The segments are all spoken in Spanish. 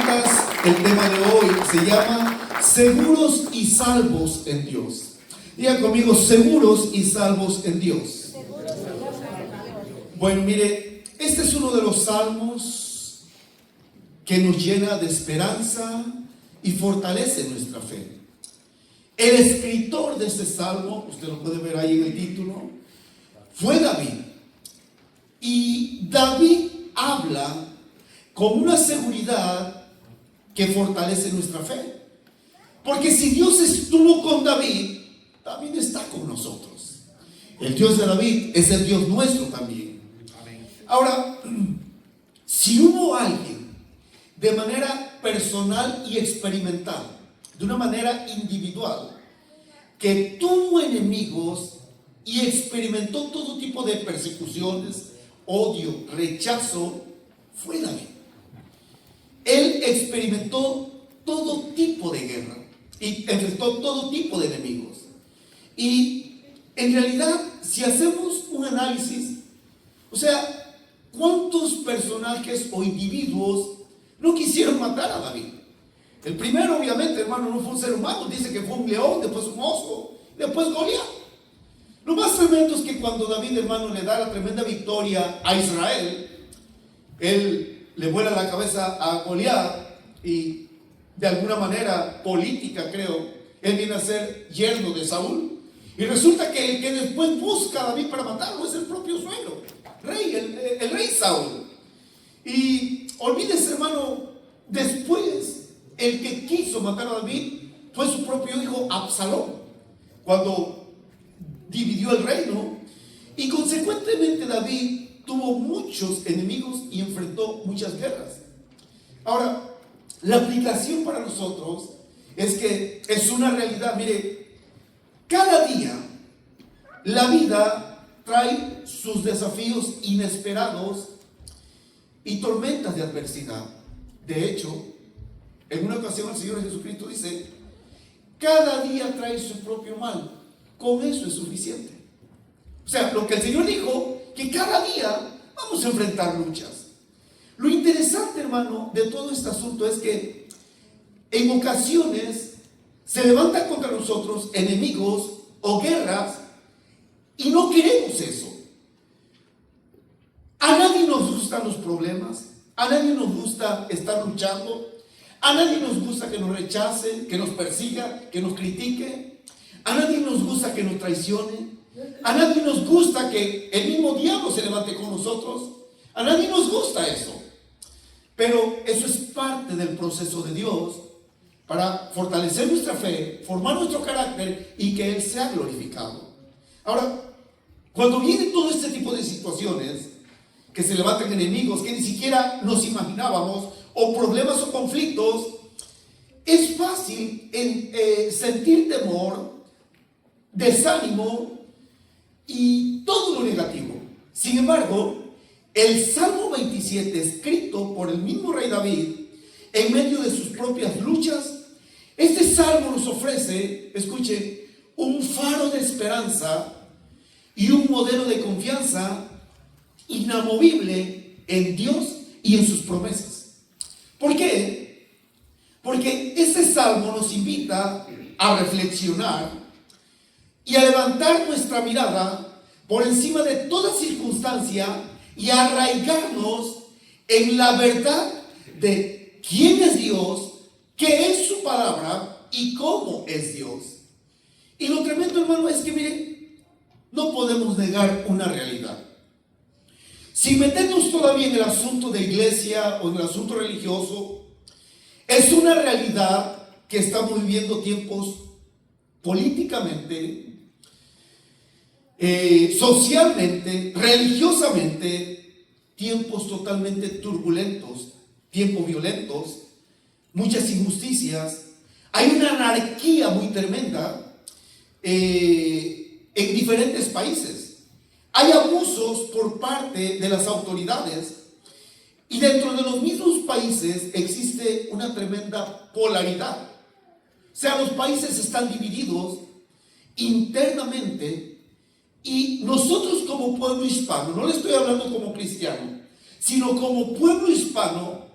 hermanitas, el tema de hoy se llama Seguros y salvos en Dios. Digan conmigo, seguros y salvos en Dios. Bueno, mire, este es uno de los salmos que nos llena de esperanza y fortalece nuestra fe. El escritor de este salmo, usted lo puede ver ahí en el título, fue David. Y David habla con una seguridad que fortalece nuestra fe. Porque si Dios estuvo con David, David está con nosotros. El Dios de David es el Dios nuestro también. Ahora, si hubo alguien de manera personal y experimental, de una manera individual, que tuvo enemigos y experimentó todo tipo de persecuciones, odio, rechazo, fue David. Él experimentó todo tipo de guerra y enfrentó todo tipo de enemigos. Y en realidad, si hacemos un análisis, o sea, ¿cuántos personajes o individuos no quisieron matar a David? El primero, obviamente, hermano, no fue un ser humano. Dice que fue un león, después un oso, después Goliat. Lo más tremendo es que cuando David, hermano, le da la tremenda victoria a Israel, él le vuela la cabeza a Goliat y de alguna manera política, creo, él viene a ser yerno de Saúl. Y resulta que el que después busca a David para matarlo es el propio suegro, el rey Saúl. Y olvídese, hermano, después el que quiso matar a David fue su propio hijo Absalón, cuando dividió el reino. Y consecuentemente David tuvo muchos enemigos y enfrentó muchas guerras. Ahora, la aplicación para nosotros es que es una realidad. Mire, cada día la vida trae sus desafíos inesperados y tormentas de adversidad. De hecho, en una ocasión el Señor Jesucristo dice, cada día trae su propio mal. Con eso es suficiente. O sea, lo que el Señor dijo, que cada día vamos a enfrentar luchas. Lo interesante, hermano, de todo este asunto es que en ocasiones se levantan contra nosotros enemigos o guerras y no queremos eso. A nadie nos gustan los problemas, a nadie nos gusta estar luchando, a nadie nos gusta que nos rechacen, que nos persiga, que nos critique, a nadie nos gusta que nos traicione. A nadie nos gusta que el mismo diablo se levante con nosotros. A nadie nos gusta eso. Pero eso es parte del proceso de Dios para fortalecer nuestra fe, formar nuestro carácter y que Él sea glorificado. Ahora, cuando viene todo este tipo de situaciones, que se levantan enemigos que ni siquiera nos imaginábamos, o problemas o conflictos, es fácil sentir temor, desánimo y todo lo negativo. Sin embargo, el Salmo 27, escrito por el mismo rey David, en medio de sus propias luchas, este salmo nos ofrece, escuchen, un faro de esperanza y un modelo de confianza inamovible en Dios y en sus promesas. ¿Por qué? Porque este salmo nos invita a reflexionar y a levantar nuestra mirada por encima de toda circunstancia y a arraigarnos en la verdad de quién es Dios, qué es su palabra y cómo es Dios. Y lo tremendo, hermano, es que, mire, no podemos negar una realidad. Sin meternos todavía en el asunto de iglesia o en el asunto religioso, es una realidad que estamos viviendo tiempos políticamente, socialmente, religiosamente, tiempos totalmente turbulentos, tiempos violentos, muchas injusticias. Hay una anarquía muy tremenda en diferentes países. Hay abusos por parte de las autoridades y dentro de los mismos países existe una tremenda polaridad. O sea, los países están divididos internamente y nosotros como pueblo hispano, no le estoy hablando como cristiano, sino como pueblo hispano,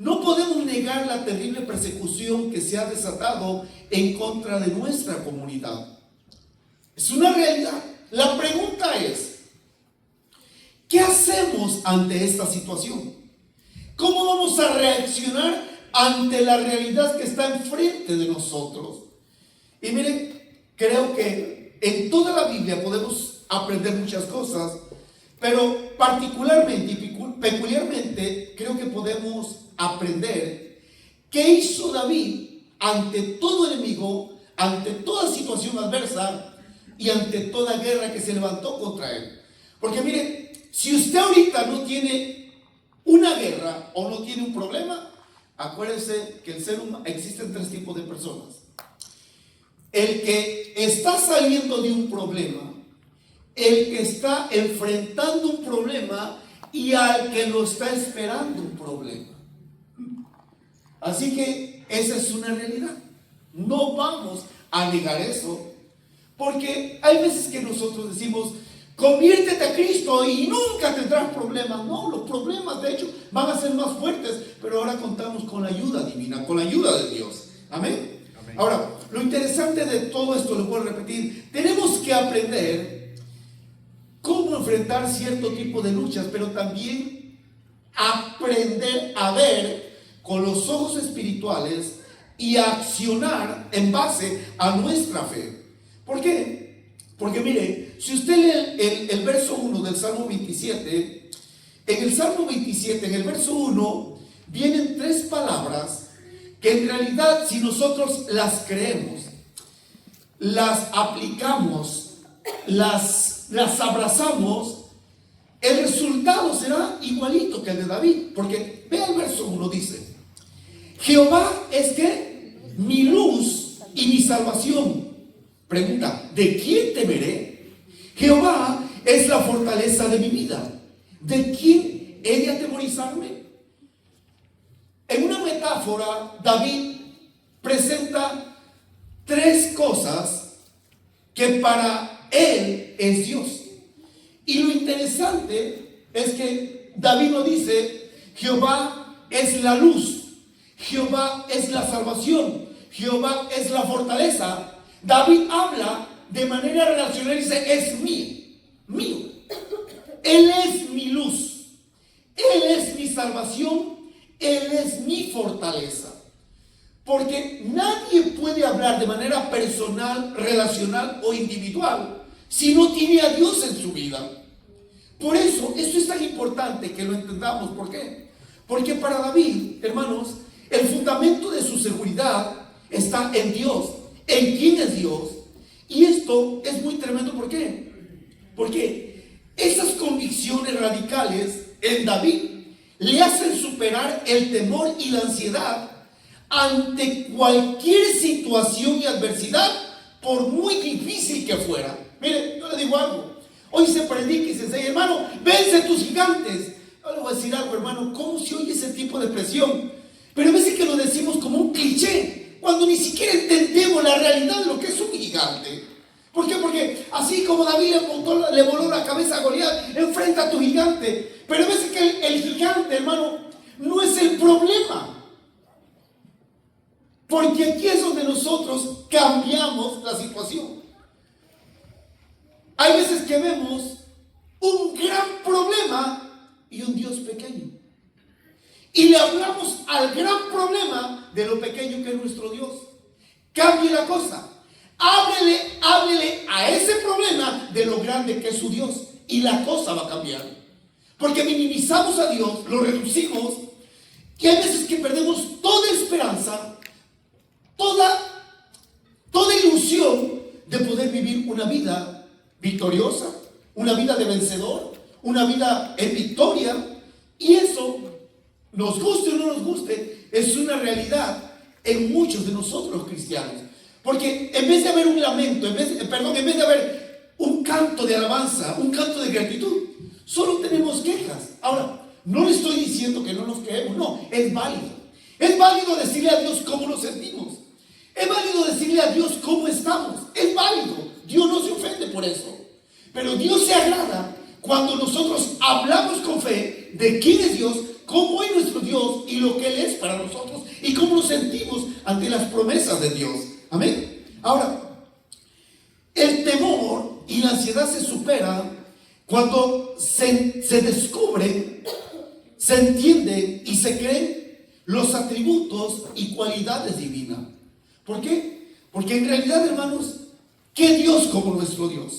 no podemos negar la terrible persecución que se ha desatado en contra de nuestra comunidad. Es una realidad. La pregunta es, ¿qué hacemos ante esta situación? ¿Cómo vamos a reaccionar ante la realidad que está enfrente de nosotros? Y miren, creo que en toda la Biblia podemos aprender muchas cosas, pero particularmente y peculiarmente creo que podemos aprender qué hizo David ante todo enemigo, ante toda situación adversa y ante toda guerra que se levantó contra él. Porque miren, si usted ahorita no tiene una guerra o no tiene un problema, acuérdense que el ser humano, existen tres tipos de personas: el que está saliendo de un problema, el que está enfrentando un problema y al que lo está esperando un problema. Así que esa es una realidad. No vamos a negar eso, porque hay veces que nosotros decimos: conviértete a Cristo y nunca tendrás problemas. No, los problemas de hecho van a ser más fuertes, pero ahora contamos con la ayuda divina, con la ayuda de Dios. Amén. Amén. Ahora, lo interesante de todo esto, lo puedo repetir, tenemos que aprender cómo enfrentar cierto tipo de luchas, pero también aprender a ver con los ojos espirituales y a accionar en base a nuestra fe. ¿Por qué? Porque mire, si usted lee el verso 1 del Salmo 27, en el Salmo 27, en el verso 1, vienen tres palabras que en realidad, si nosotros las creemos, las aplicamos, las abrazamos, el resultado será igualito que el de David. Porque vea el verso 1, dice: Jehová es que mi luz y mi salvación. Pregunta: ¿de quién temeré? Jehová es la fortaleza de mi vida. ¿De quién he de atemorizarme? En una metáfora, David presenta tres cosas que para él es Dios. Y lo interesante es que David no dice: Jehová es la luz, Jehová es la salvación, Jehová es la fortaleza. David habla de manera relacional y dice: es mío. Él es mi luz, Él es mi salvación, Él es mi fortaleza. Porque nadie puede hablar de manera personal, relacional o individual si no tiene a Dios en su vida. Por eso, esto es tan importante que lo entendamos. ¿Por qué? Porque para David, hermanos, el fundamento de su seguridad está en Dios, en quién es Dios. Y esto es muy tremendo. ¿Por qué? Porque esas convicciones radicales en David le hacen superar el temor y la ansiedad ante cualquier situación y adversidad, por muy difícil que fuera. Mire, yo le digo algo: hoy se predica y se enseña, hermano, vence tus gigantes. Yo le voy a decir algo, hermano: ¿cómo se oye ese tipo de presión? Pero a veces que lo decimos como un cliché, cuando ni siquiera entendemos la realidad de lo que es un gigante. ¿Por qué? Porque así como David le voló la cabeza a Goliat, enfrenta a tu gigante. Pero a veces que el gigante, hermano, no es el problema. Porque aquí es donde nosotros cambiamos la situación. Hay veces que vemos un gran problema y un Dios pequeño. Y le hablamos al gran problema de lo pequeño que es nuestro Dios. Cambie la cosa. Háblele a ese problema de lo grande que es su Dios. Y la cosa va a cambiar. Porque minimizamos a Dios, lo reducimos. Y hay veces que perdemos toda esperanza, toda ilusión de poder vivir una vida victoriosa, una vida de vencedor, una vida en victoria. Y eso, nos guste o no nos guste, es una realidad en muchos de nosotros los cristianos. Porque en vez de haber un lamento, en vez de haber un canto de alabanza, un canto de gratitud, solo tenemos quejas. Ahora, no le estoy diciendo que no nos quejemos, no, es válido. Es válido decirle a Dios cómo nos sentimos. Es válido decirle a Dios cómo estamos. Es válido. Dios no se ofende por eso. Pero Dios se agrada cuando nosotros hablamos con fe de quién es Dios, cómo es nuestro Dios y lo que Él es para nosotros y cómo nos sentimos ante las promesas de Dios. Amén. Ahora, el temor y la ansiedad se supera cuando se descubre, se entiende y se creen los atributos y cualidades divinas. ¿Por qué? Porque en realidad, hermanos, ¿qué Dios como nuestro Dios?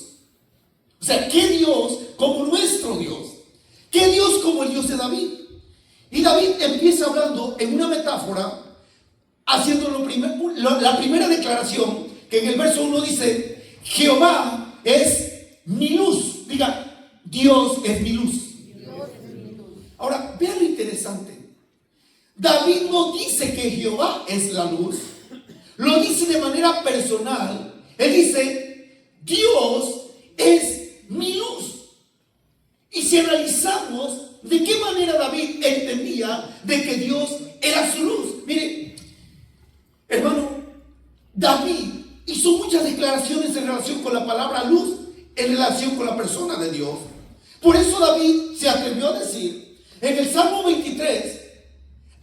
O sea, ¿qué Dios como nuestro Dios? ¿Qué Dios como el Dios de David? Y David empieza hablando en una metáfora, haciendo la primera declaración, que en el verso 1 dice: Jehová es mi luz. Diga, Dios es mi luz. Ahora, vean lo interesante. David no dice que Jehová es la luz, lo dice de manera personal. Él dice: Dios es mi luz. Y si analizamos de qué manera David entendía de que Dios era su luz. Mire, hermano, David hizo muchas declaraciones en relación con la palabra luz, en relación con la persona de Dios. Por eso David se atrevió a decir en el Salmo 23: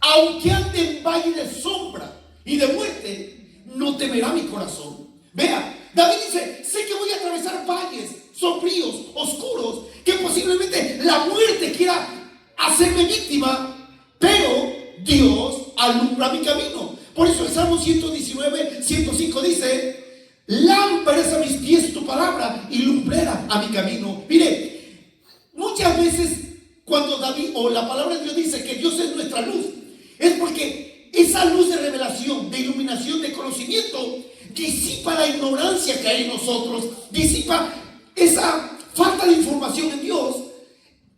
aunque ande en valle de sombra y de muerte, no temerá mi corazón. Vea, David dice: sé que voy a atravesar valles sombríos, oscuros, que posiblemente la muerte quiera hacerme víctima, pero Dios alumbra mi camino. Por eso el Salmo 119, 105 dice: lámpara es a mis pies tu palabra y lumbrera a mi camino. Mire, muchas veces cuando David o la palabra de Dios dice que Dios es nuestra luz, es porque esa luz de revelación, de iluminación, de conocimiento, disipa la ignorancia que hay en nosotros, disipa esa falta de información en Dios,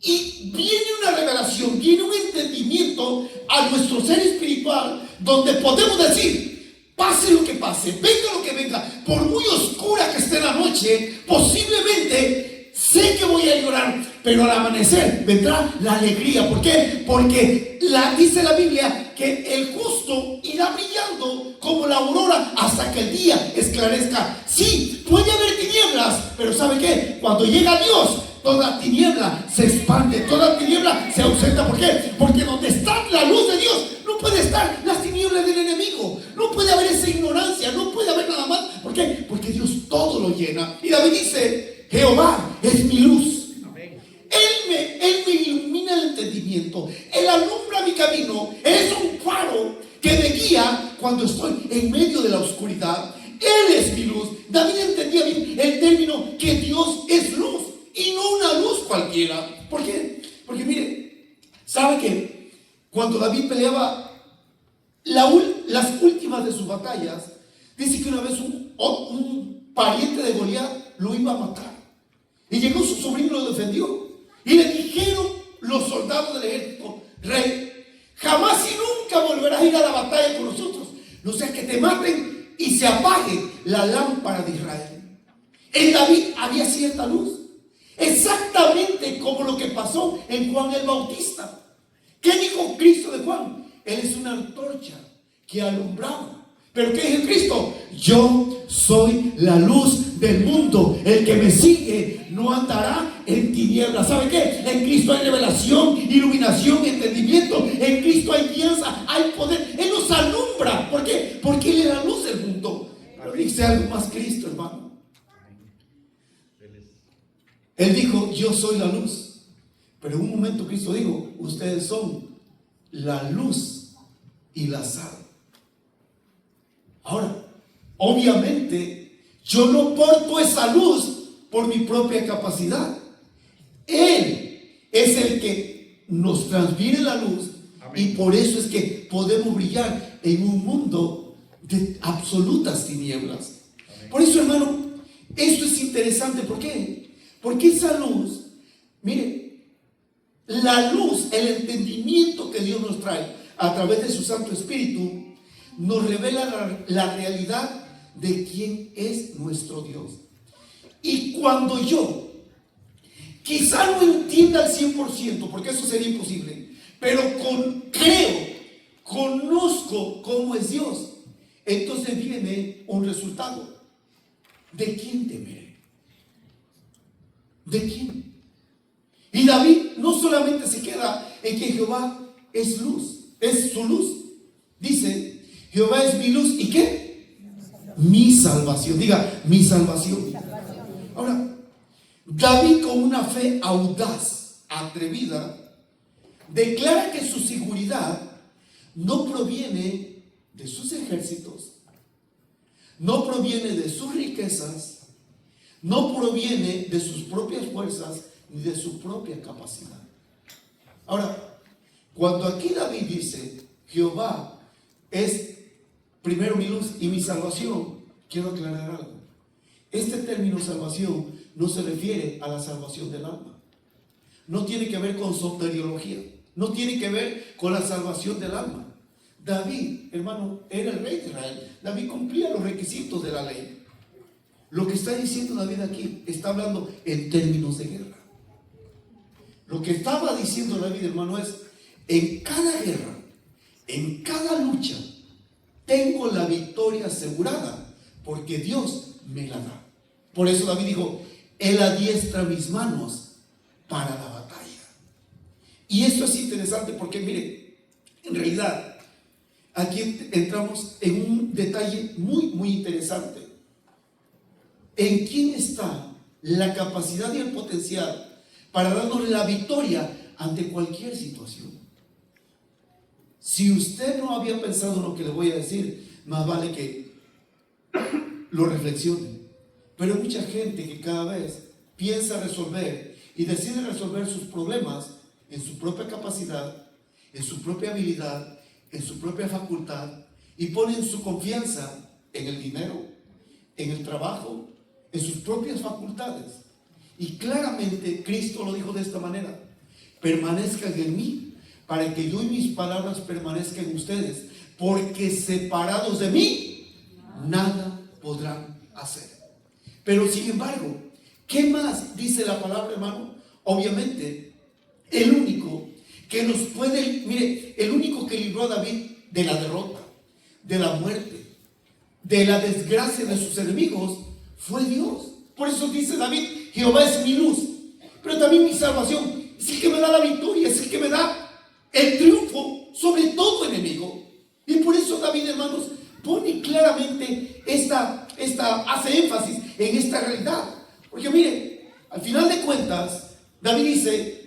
y viene una revelación, viene un entendimiento a nuestro ser espiritual, donde podemos decir: pase lo que pase, venga lo que venga, por muy oscura que esté la noche, posiblemente sé que voy a llorar, pero al amanecer vendrá la alegría. ¿Por qué? Porque dice la Biblia que el justo irá brillando como la aurora hasta que el día esclarezca. Sí, puede haber tinieblas, pero ¿sabe qué? Cuando llega Dios, toda tiniebla se expande, toda tiniebla se ausenta. ¿Por qué? Porque donde está la luz de Dios, no puede estar las tinieblas del enemigo, no puede haber esa ignorancia, no puede haber nada más. ¿Por qué? Porque Dios todo lo llena. Y David dice: Jehová es mi luz. Él me ilumina el entendimiento, Él alumbra mi camino, Él es un faro que me guía cuando estoy en medio de la oscuridad. Él es mi luz. David entendía bien el término que Dios es luz y no una luz cualquiera. ¿Por qué? Porque mire, ¿sabe que cuando David peleaba las últimas de sus batallas, dice que una vez un pariente de Goliat lo iba a matar, y llegó su sobrino y lo defendió? Y le dijeron los soldados del ejército: rey, jamás y nunca volverás a ir a la batalla con nosotros, no sea que te maten y se apague la lámpara de Israel. En David había cierta luz, exactamente como lo que pasó en Juan el Bautista. ¿Qué dijo Cristo de Juan? Él es una antorcha que alumbraba. ¿Pero qué es el Cristo? Yo soy la luz del mundo. El que me sigue no andará en tinieblas. ¿Sabe qué? En Cristo hay revelación, iluminación, entendimiento. En Cristo hay guianza, hay poder. Él nos alumbra. ¿Por qué? Porque Él es la luz del mundo. Pero dice algo más Cristo, hermano. Él dijo: yo soy la luz. Pero en un momento Cristo dijo: ustedes son la luz y la sal. Ahora, obviamente, yo no porto esa luz por mi propia capacidad. Él es el que nos transfiere la luz. Amén. Y por eso es que podemos brillar en un mundo de absolutas tinieblas. Amén. Por eso, hermano, esto es interesante. ¿Por qué? Porque esa luz, mire, la luz, el entendimiento que Dios nos trae a través de su Santo Espíritu, nos revela la realidad de quién es nuestro Dios. Y cuando yo quizá no entienda al 100%, porque eso sería imposible, pero conozco cómo es Dios, entonces viene un resultado. ¿De quién temeré? ¿De quién? Y David no solamente se queda en que Jehová es luz, es su luz. Dice, Jehová es mi luz, ¿y qué? Mi salvación. Diga, mi salvación. Ahora, David, con una fe audaz, atrevida, declara que su seguridad no proviene de sus ejércitos, no proviene de sus riquezas, no proviene de sus propias fuerzas ni de su propia capacidad. Ahora, cuando aquí David dice, Jehová es primero mi luz y mi salvación, quiero aclarar algo. Este término salvación no se refiere a la salvación del alma. No tiene que ver con soteriología. No tiene que ver con la salvación del alma. David, hermano, era el rey de Israel. David cumplía los requisitos de la ley. Lo que está diciendo David aquí, está hablando en términos de guerra. Lo que estaba diciendo David, hermano, es, en cada guerra, en cada lucha, tengo la victoria asegurada, porque Dios me la da. Por eso David dijo, Él adiestra mis manos para la batalla. Y esto es interesante porque, mire, en realidad, aquí entramos en un detalle muy, muy interesante. ¿En quién está la capacidad y el potencial para darnos la victoria ante cualquier situación? Si usted no había pensado en lo que le voy a decir, más vale que lo reflexione. Pero hay mucha gente que cada vez piensa resolver y decide resolver sus problemas en su propia capacidad, en su propia habilidad, en su propia facultad, y ponen su confianza en el dinero, en el trabajo, en sus propias facultades. Y claramente Cristo lo dijo de esta manera: permanezcan en mí, para que yo y mis palabras permanezcan en ustedes, porque separados de mí nada podrán hacer. Pero sin embargo, ¿qué más dice la palabra, hermano? Obviamente, el único que nos puede, mire, el único que libró a David de la derrota, de la muerte, de la desgracia de sus enemigos, fue Dios. Por eso dice David, Jehová es mi luz, pero también mi salvación. Es el que me da la victoria, es el que me da el triunfo sobre todo enemigo. Y por eso David, hermanos, pone claramente hace énfasis en esta realidad. Porque mire, al final de cuentas, David dice,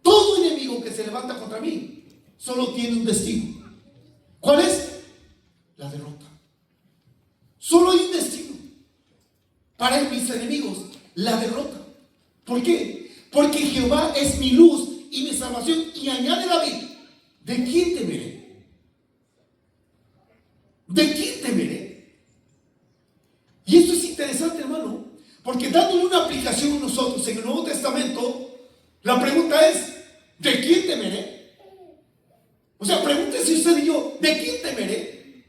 todo enemigo que se levanta contra mí solo tiene un destino. ¿Cuál es? La derrota. Solo hay un destino para mis enemigos: la derrota. ¿Por qué? Porque Jehová es mi luz y mi salvación. Y añade David, ¿de quién temeré? ¿De quién temeré? Y esto es interesante, hermano, porque dándole una aplicación a nosotros en el Nuevo Testamento, la pregunta es, ¿de quién temeré? O sea, pregúntese usted y yo, ¿de quién temeré?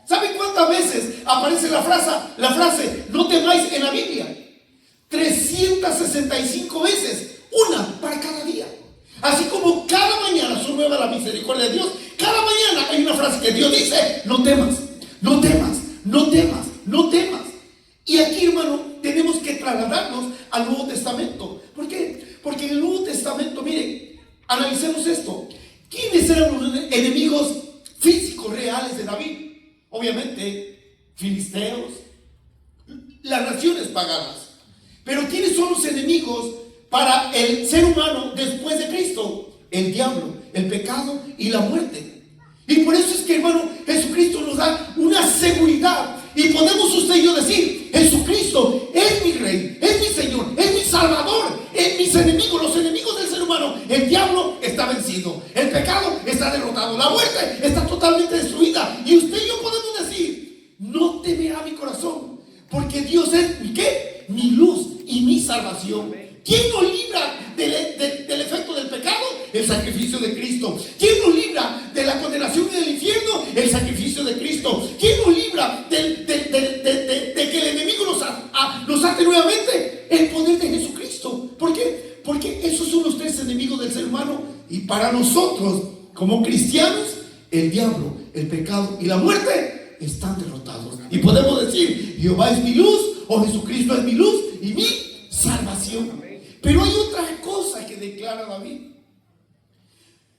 ¿Sabe cuántas veces aparece la frase no temáis en la Biblia? 365 veces, una para cada día. Así como cada mañana son nueva la misericordia de Dios, cada mañana hay una frase que Dios dice: no temas, no temas, no temas, no temas. Y aquí, hermano, tenemos que trasladarnos al Nuevo Testamento. ¿Por qué? Porque en el Nuevo Testamento, miren, analicemos esto. ¿Quiénes eran los enemigos físicos reales de David? Obviamente, filisteos, las naciones paganas. Pero ¿quiénes son los enemigos para el ser humano después de Cristo? El diablo, el pecado y la muerte. Y por eso es que, hermano, Jesucristo nos da una seguridad. Y podemos usted y yo decir: Jesucristo es mi Rey, es mi Señor, es mi Salvador, es mis enemigos, los enemigos del ser humano. El diablo está vencido, el pecado está derrotado, la muerte está totalmente destruida. Y usted y yo podemos decir: no temerá mi corazón, porque Dios es mi ¿qué? Mi luz y mi salvación. ¿Quién nos libra del efecto del pecado? El sacrificio de Cristo. ¿Quién nos libra de la condenación y del infierno? El sacrificio de Cristo. ¿Quién nos libra de que el enemigo nos ate nuevamente? El poder de Jesucristo. ¿Por qué? Porque esos son los tres enemigos del ser humano. Y para nosotros, como cristianos, el diablo, el pecado y la muerte están derrotados. Y podemos decir: Jehová es mi luz, o Jesucristo es mi luz y mi salvación. Pero hay otra cosa que declara David.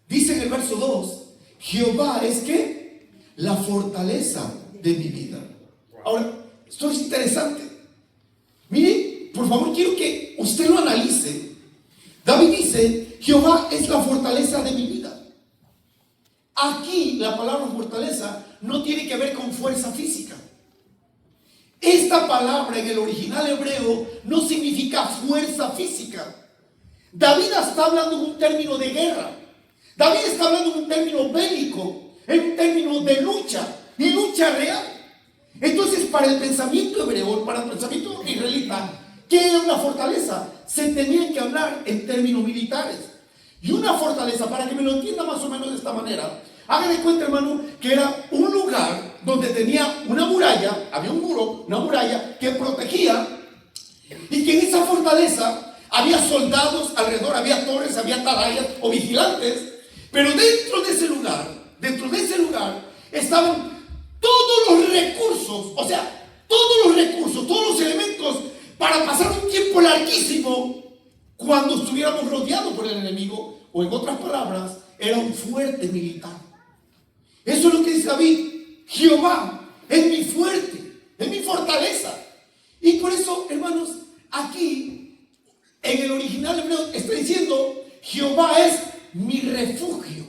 Dice en el verso 2, Jehová es que la fortaleza de mi vida. Ahora, esto es interesante. Mire, por favor, quiero que usted lo analice. David dice, Jehová es la fortaleza de mi vida. Aquí la palabra fortaleza no tiene que ver con fuerza física. Esta palabra en el original hebreo no significa fuerza física. David está hablando en un término de guerra. David está hablando en un término bélico, en un término de lucha, y lucha real. Entonces, para el pensamiento hebreo, para el pensamiento israelita, ¿qué es una fortaleza? Se tenía que hablar en términos militares. Y una fortaleza, para que me lo entienda más o menos de esta manera, haga de cuenta, hermano, que era un lugar donde tenía una muralla, había un muro, una muralla que protegía, y que en esa fortaleza había soldados alrededor, había torres, había atalayas o vigilantes, pero dentro de ese lugar estaban todos los recursos, o sea, todos los elementos para pasar un tiempo larguísimo cuando estuviéramos rodeados por el enemigo, o en otras palabras, era un fuerte militar. Eso es lo que dice David: Jehová es mi fuerte, es mi fortaleza. Y por eso, hermanos, aquí en el original hebreo está diciendo: Jehová es mi refugio.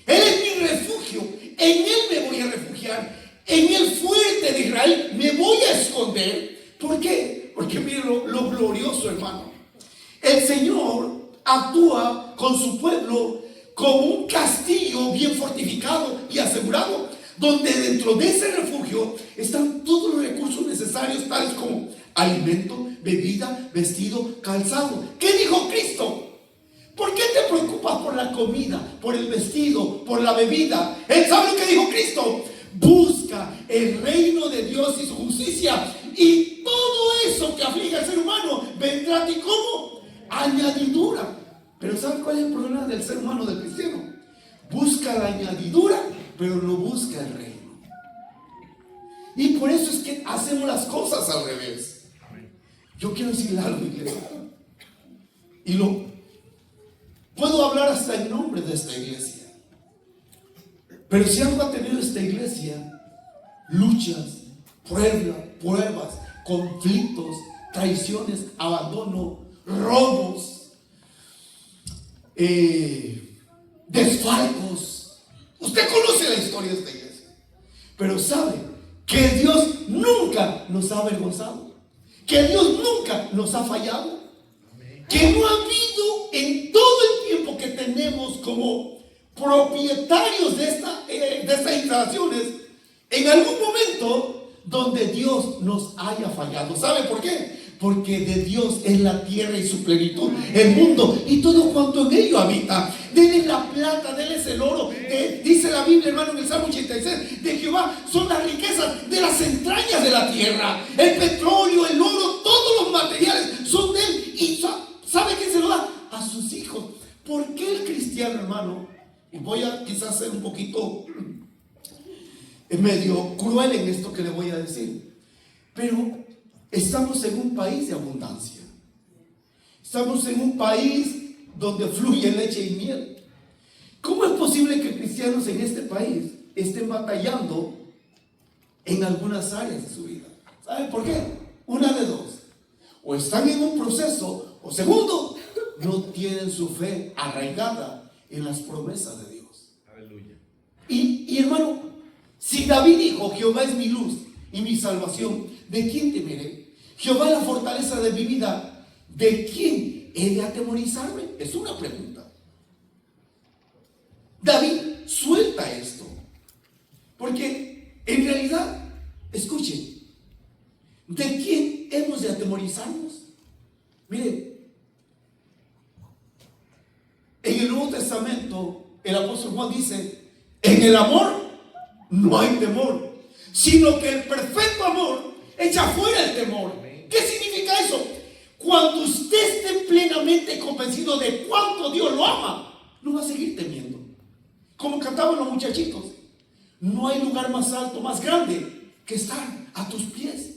Él es mi refugio. En Él me voy a refugiar. En el fuerte de Israel me voy a esconder. ¿Por qué? Porque miren lo glorioso, hermano. El Señor actúa con su pueblo como un castillo bien fortificado y asegurado, donde dentro de ese refugio están todos los recursos necesarios, tales como alimento, bebida, vestido, calzado. ¿Qué dijo Cristo? ¿Por qué te preocupas por la comida, por el vestido, por la bebida? Él sabe lo que dijo Cristo: busca el reino de Dios y su justicia, y todo eso que aflige al ser humano vendrá a ti como añadidura. Pero ¿sabe cuál es el problema del ser humano, del cristiano? Busca la añadidura, pero no busca el reino. Y por eso es que hacemos las cosas al revés. Yo quiero decirle algo, iglesia, y puedo hablar hasta en nombre de esta iglesia. Pero si algo ha tenido esta iglesia: luchas, pruebas, conflictos, traiciones, abandono, robos, desfalcos. Usted conoce la historia de esta iglesia, pero sabe que Dios nunca nos ha avergonzado, que Dios nunca nos ha fallado, que no ha habido en todo el tiempo que tenemos como propietarios de estas instalaciones en algún momento donde Dios nos haya fallado. ¿Sabe por qué? Porque de Dios es la tierra y su plenitud, el mundo y todo cuanto en ello habita. Denle la plata, denle el oro. Dice la Biblia, hermano, en el Salmo 86, de Jehová son las riquezas de las entrañas de la tierra. El petróleo, el oro, todos los materiales son de Él. Y ¿sabe quién se lo da? A sus hijos. ¿Por qué el cristiano, hermano? Y voy a quizás ser un poquito medio cruel en esto que le voy a decir, pero estamos en un país de abundancia. Estamos en un país donde fluye leche y miel. ¿Cómo es posible que cristianos en este país estén batallando en algunas áreas de su vida? ¿Saben por qué? Una de dos: o están en un proceso, o segundo, no tienen su fe arraigada en las promesas de Dios. Aleluya. Y hermano, si David dijo: Jehová es mi luz y mi salvación, ¿de quién temeré? Jehová es la fortaleza de mi vida, ¿de quién he de atemorizarme? Es una pregunta. David suelta esto, porque en realidad, escuchen, ¿de quién hemos de atemorizarnos? Miren, en el Nuevo Testamento el apóstol Juan dice: en el amor no hay temor, sino que el perfecto amor echa fuera el temor. ¿Qué significa eso? Cuando usted esté plenamente convencido de cuánto Dios lo ama, no va a seguir temiendo. Como cantaban los muchachitos: no hay lugar más alto, más grande que estar a tus pies.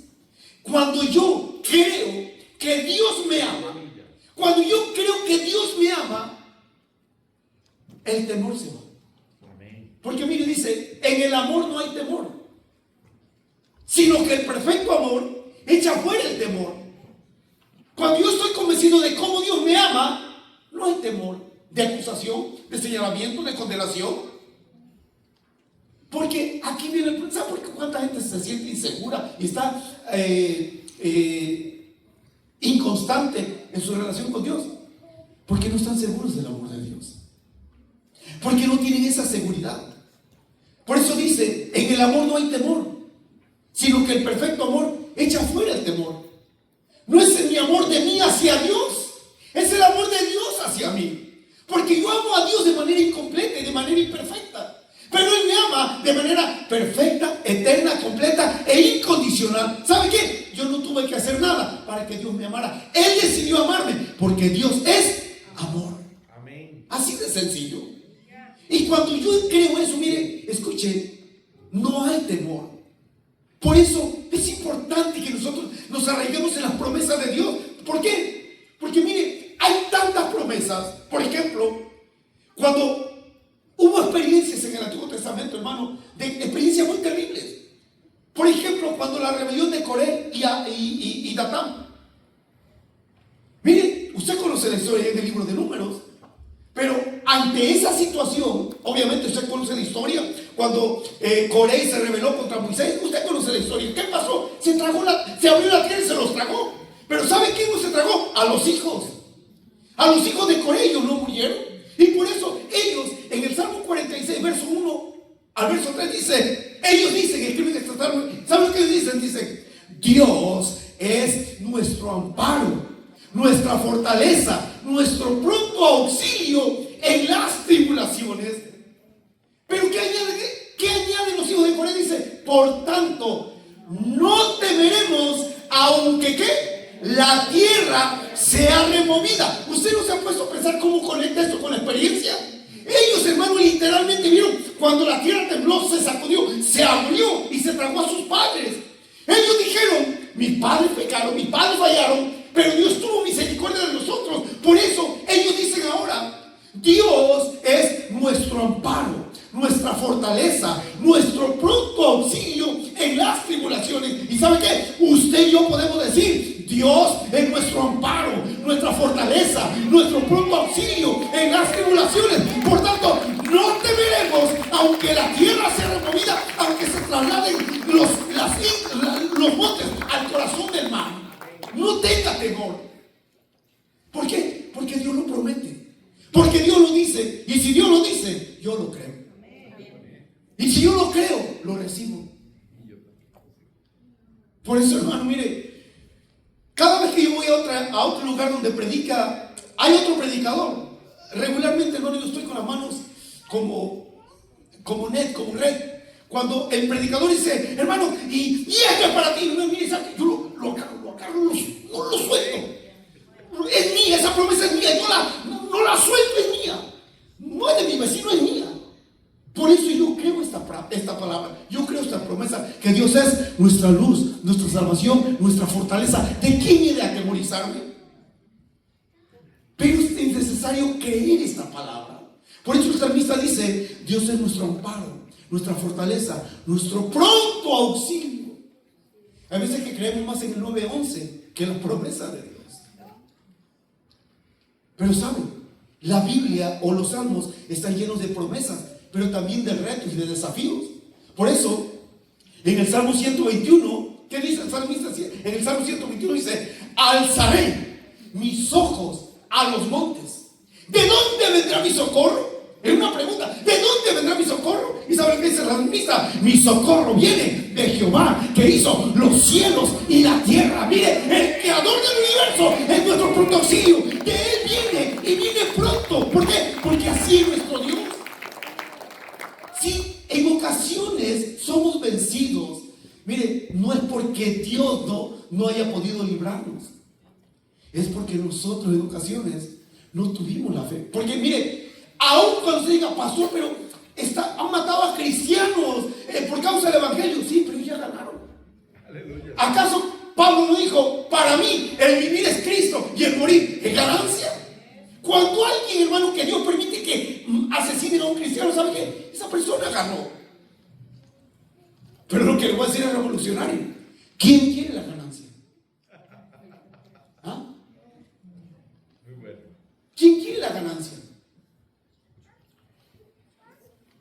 Cuando yo creo que Dios me ama, cuando yo creo que Dios me ama, el temor se va. Porque mire, dice, en el amor no hay temor, sino que el perfecto amor echa fuera el temor. Cuando yo estoy convencido de cómo Dios me ama, no hay temor de acusación, de señalamiento, de condenación. Porque aquí viene el problema. ¿Sabe por qué cuánta gente se siente insegura y está inconstante en su relación con Dios? Porque no están seguros del amor de Dios. Porque no tienen esa seguridad. Por eso dice, en el amor no hay temor, sino que el perfecto amor echa fuera el temor. No es mi amor de mí hacia Dios, es el amor de Dios hacia mí. Porque yo amo a Dios de manera incompleta y de manera imperfecta. Pero Él me ama de manera perfecta, eterna, completa e incondicional. ¿Sabe qué? Yo no tuve que hacer nada para que Dios me amara. Él decidió amarme porque Dios es amor. Amén. Así de sencillo. Y cuando yo creo eso, mire, escuche, no hay temor. Por eso es importante que nosotros nos arraiguemos en las promesas de Dios. ¿Por qué? Porque mire, hay tantas promesas. Por ejemplo, cuando hubo experiencias en el Antiguo Testamento, hermano, de experiencias muy terribles. Por ejemplo, cuando la rebelión de Coré y Datán. Mire, usted conoce la historia en el libro de Números. Pero ante esa situación, obviamente usted conoce la historia, cuando Coré se rebeló contra Moisés, usted conoce la historia. ¿Qué pasó? Se abrió la tierra y se los tragó. Pero ¿sabe quién no se tragó? A los hijos. A los hijos de Coré, ellos no murieron. Y por eso ellos, en el Salmo 46, verso 1 al verso 3, dice, ellos dicen, escriben este salmo, ¿saben lo que dicen? Dicen, Dios es nuestro amparo, nuestra fortaleza, nuestro pronto auxilio en las tribulaciones. Pero ¿qué añaden los hijos de Coré? Dice, por tanto, no temeremos, aunque ¿qué? La tierra sea removida. ¿Usted no se ha puesto a pensar cómo conecta esto con la experiencia? Ellos, hermanos, literalmente vieron cuando la tierra tembló, se sacudió, se abrió y se tragó a sus padres. Ellos dijeron, mis padres pecaron, mis padres fallaron, pero Dios tuvo misericordia de nosotros. Por eso ellos dicen ahora, Dios es nuestro amparo, nuestra fortaleza, nuestro pronto auxilio en las tribulaciones. ¿Y sabe qué? Usted y yo podemos decir, Dios es nuestro amparo, nuestra fortaleza, nuestro pronto auxilio en las tribulaciones. Por tanto, no temeremos, aunque la tierra sea removida, aunque se trasladen los montes al corazón del mar. No tenga temor. ¿Por qué? Porque Dios lo promete. Porque Dios lo dice. Y si Dios lo dice, yo lo creo. Y si yo lo creo, lo recibo. Por eso, hermano, mire, cada vez que yo voy a otro lugar donde predica, hay otro predicador. Regularmente, hermano, yo estoy con las manos como red. Cuando el predicador dice, hermano, y esto es para ti, no es mío, yo lo agarro, no lo suelto. Es mía, esa promesa es mía, yo no la suelto, es mía. No es de mi vecino, es mía. Por eso yo creo esta palabra, yo creo esta promesa, que Dios es nuestra luz, nuestra salvación, nuestra fortaleza. ¿De quién he de atemorizarme? Pero es necesario creer esta palabra. Por eso el salmista dice, Dios es nuestro amparo, nuestra fortaleza, nuestro pronto auxilio. A veces que creemos más en el 9:11 que en la promesa de Dios. Pero saben, la Biblia o los salmos están llenos de promesas, pero también de retos y de desafíos. Por eso, en el Salmo 121, ¿qué dice el salmista? En el Salmo 121 dice, alzaré mis ojos a los montes. ¿De dónde vendrá mi socorro? Es una pregunta. ¿De dónde vendrá mi socorro? ¿Y saben qué dice el salmista? Mi socorro viene de Jehová, que hizo los cielos y la tierra. Mire, el creador del universo es nuestro pronto auxilio. De Él viene y viene pronto. ¿Por qué? Porque así es nuestro Dios. Si en ocasiones somos vencidos, mire, no es porque Dios no haya podido librarnos. Es porque nosotros en ocasiones no tuvimos la fe. Porque mire, aún cuando se diga, pastor, pero han matado a cristianos por causa del evangelio. Sí, pero ya ganaron. Aleluya. ¿Acaso Pablo no dijo, para mí el vivir es Cristo y el morir es ganancia? Cuando alguien, hermano, que Dios permite que asesine diga un cristiano, ¿sabe qué? Esa persona ganó. Pero lo que le voy a decir es revolucionario. ¿Quién quiere la ganancia? ¿Ah? ¿Quién quiere la ganancia?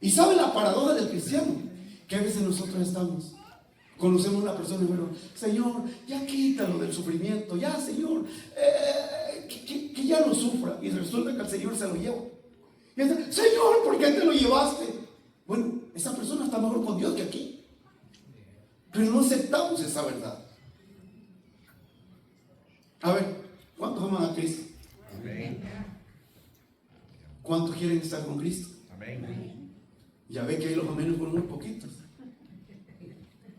Y sabe la paradoja del cristiano, que a veces nosotros conocemos a una persona y bueno, Señor, ya quítalo del sufrimiento, ya Señor, que ya no sufra. Y resulta que el Señor se lo lleva. Y dice, Señor, ¿por qué te lo llevaste? Bueno, esa persona está mejor con Dios que aquí. Pero no aceptamos esa verdad. A ver, ¿cuántos aman a Cristo? Amén. ¿Cuántos quieren estar con Cristo? Amén. Ya ve que ahí los amenes fueron muy poquitos.